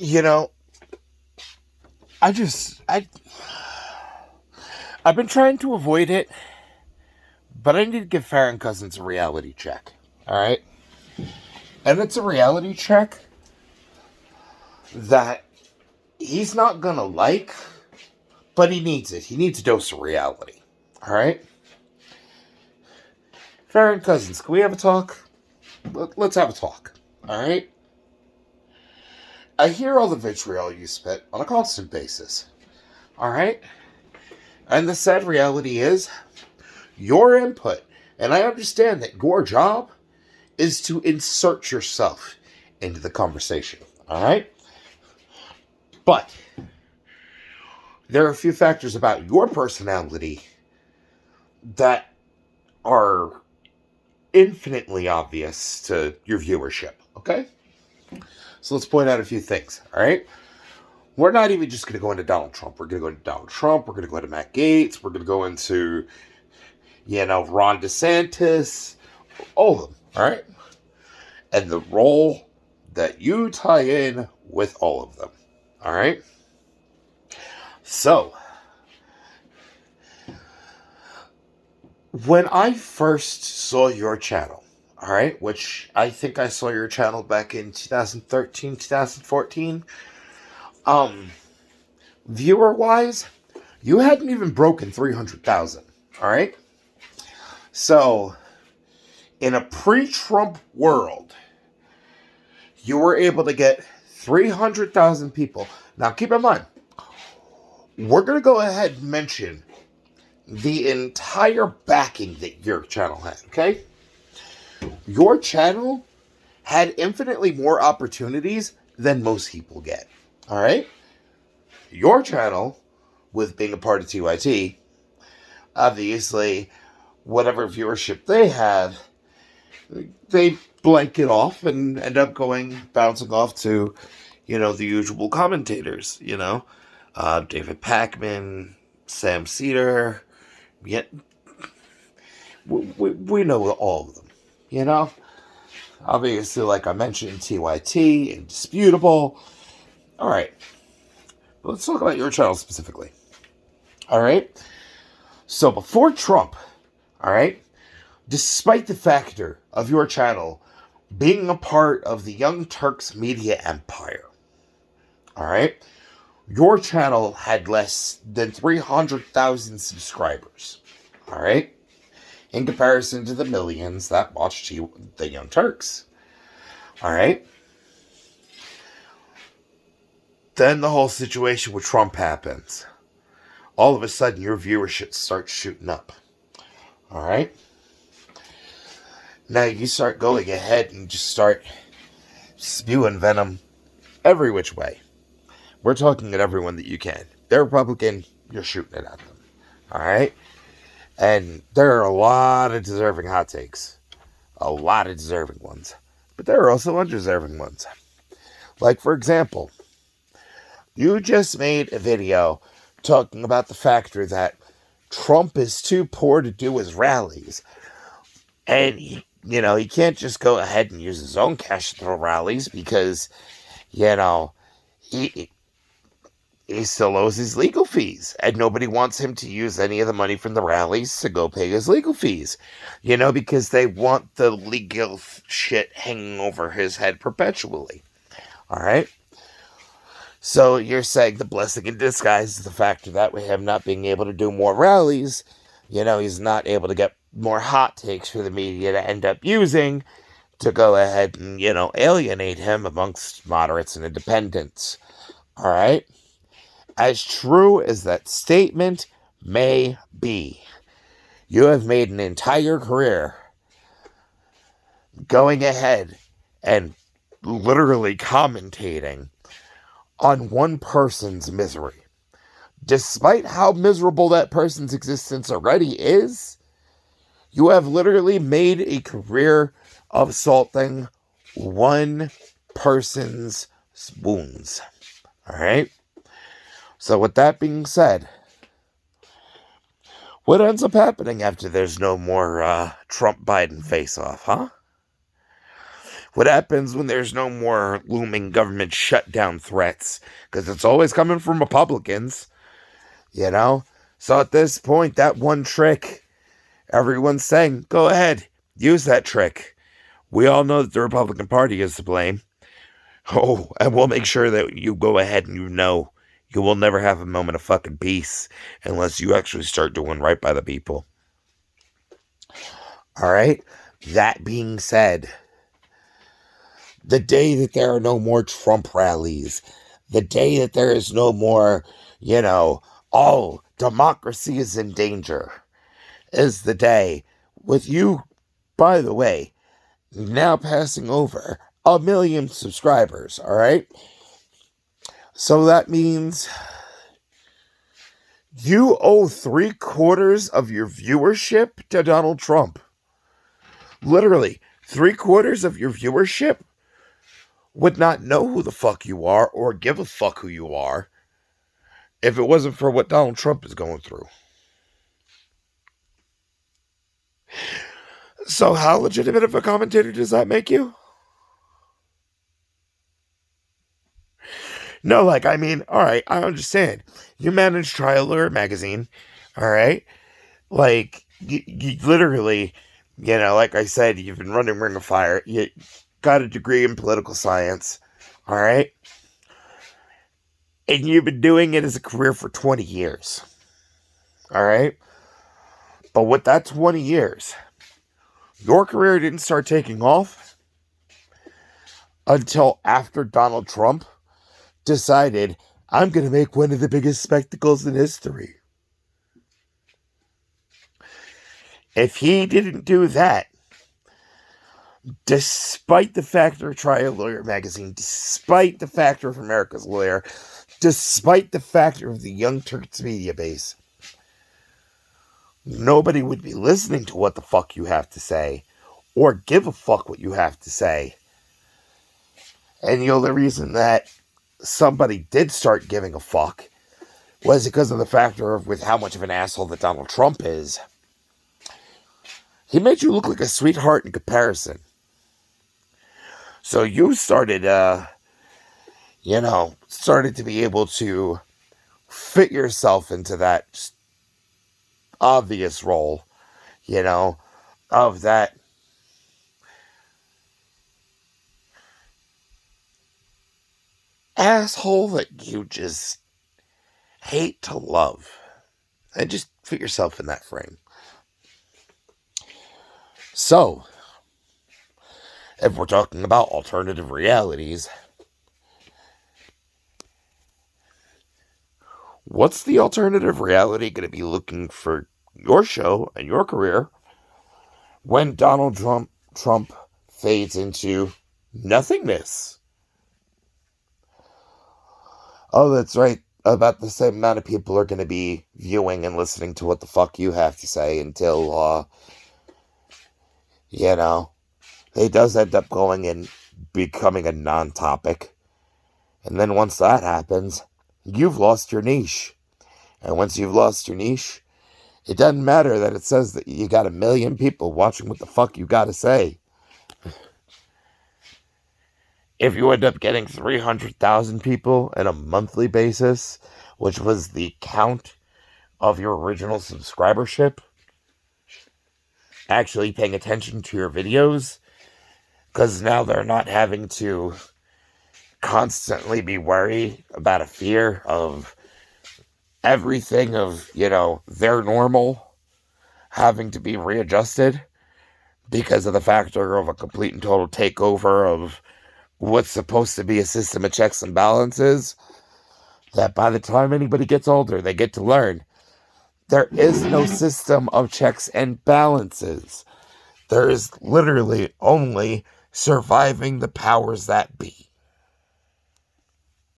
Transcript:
You know, I just, I've been trying to avoid it, but I need to give Farron Cousins a reality check. All right? And it's a reality check that he's not gonna like, but he needs it. He needs a dose of reality. All right? Farron Cousins, can we have a talk? Let's have a talk. All right? I hear all the vitriol you spit on a constant basis. All right? And the sad reality is, your input, and I understand that your job is to insert yourself into the conversation. All right? But there are a few factors about your personality that are infinitely obvious to your viewership. Okay? So let's point out a few things. All right? We're not even just going to go into Donald Trump. We're going to go into Donald Trump. We're going to go into Matt Gaetz. We're going to go into, Ron DeSantis. All of them. All right? And the role that you tie in with all of them. All right? So, when I first saw your channel, all right, which I think I saw your channel back in 2013, 2014, viewer-wise, you hadn't even broken 300,000, all right? So, in a pre-Trump world, you were able to get 300,000 people. Now, keep in mind, we're going to go ahead and mention the entire backing that your channel had, okay? Your channel had infinitely more opportunities than most people get, all right? Your channel, with being a part of TYT, obviously, whatever viewership they have, they blank it off and end up bouncing off to, the usual commentators, David Packman, Sam Cedar, we know all of them, Obviously, like I mentioned, TYT, Indisputable. All right. Let's talk about your channel specifically. All right. So before Trump, all right, despite the factor of your channel being a part of the Young Turks media empire, all right, your channel had less than 300,000 subscribers, all right, in comparison to the millions that watched the Young Turks, all right. Then the whole situation with Trump happens. All of a sudden, your viewership starts shooting up. All right? Now you start going ahead and just start spewing venom every which way. We're talking at everyone that you can. They're Republican, you're shooting it at them. All right? And there are a lot of deserving hot takes. A lot of deserving ones. But there are also undeserving ones. Like, for example, you just made a video talking about the factor that Trump is too poor to do his rallies. And, he can't just go ahead and use his own cash to throw rallies because, he still owes his legal fees. And nobody wants him to use any of the money from the rallies to go pay his legal fees. Because they want the legal shit hanging over his head perpetually. All right? So you're saying the blessing in disguise is the factor that with him not being able to do more rallies, he's not able to get more hot takes for the media to end up using to go ahead and, alienate him amongst moderates and independents. All right? As true as that statement may be, you have made an entire career going ahead and literally commentating on one person's misery. Despite how miserable that person's existence already is, you have literally made a career of assaulting one person's wounds. All right? So with that being said, what ends up happening after there's no more Trump-Biden face-off, huh? What happens when there's no more looming government shutdown threats? Because it's always coming from Republicans, you know? So at this point, that one trick, everyone's saying, go ahead, use that trick. We all know that the Republican Party is to blame. Oh, and we'll make sure that you go ahead and you will never have a moment of fucking peace unless you actually start doing right by the people. Alright? That being said, the day that there are no more Trump rallies, the day that there is no more, oh, democracy is in danger, is the day with you, by the way, now passing over 1 million subscribers, alright? So that means you owe 3/4 of your viewership to Donald Trump. Literally, 3/4 of your viewership would not know who the fuck you are or give a fuck who you are if it wasn't for what Donald Trump is going through. So how legitimate of a commentator does that make you? No, alright, I understand. You manage Trial Lawyer magazine, alright? You literally, like I said, you've been running Ring of Fire. You got a degree in political science, alright? And you've been doing it as a career for 20 years, alright? But with that 20 years, your career didn't start taking off until after Donald Trump decided, I'm going to make one of the biggest spectacles in history. If he didn't do that, despite the factor of Trial Lawyer magazine, despite the factor of America's Lawyer, despite the factor of the Young Turks media base, nobody would be listening to what the fuck you have to say, or give a fuck what you have to say. And the only reason that somebody did start giving a fuck was because of the factor of with how much of an asshole that Donald Trump is. He made you look like a sweetheart in comparison. So you started, started to be able to fit yourself into that obvious role, of that asshole that you just hate to love. And just put yourself in that frame. So, if we're talking about alternative realities, what's the alternative reality going to be looking for your show and your career when Donald Trump fades into nothingness? Oh, that's right. About the same amount of people are going to be viewing and listening to what the fuck you have to say until, it does end up going and becoming a non-topic. And then once that happens, you've lost your niche. And once you've lost your niche, it doesn't matter that it says that you got 1 million people watching what the fuck you got to say. If you end up getting 300,000 people on a monthly basis, which was the count of your original subscribership, actually paying attention to your videos, because now they're not having to constantly be worried about a fear of everything of, their normal having to be readjusted because of the factor of a complete and total takeover of what's supposed to be a system of checks and balances, that by the time anybody gets older, they get to learn there is no system of checks and balances. There is literally only surviving the powers that be.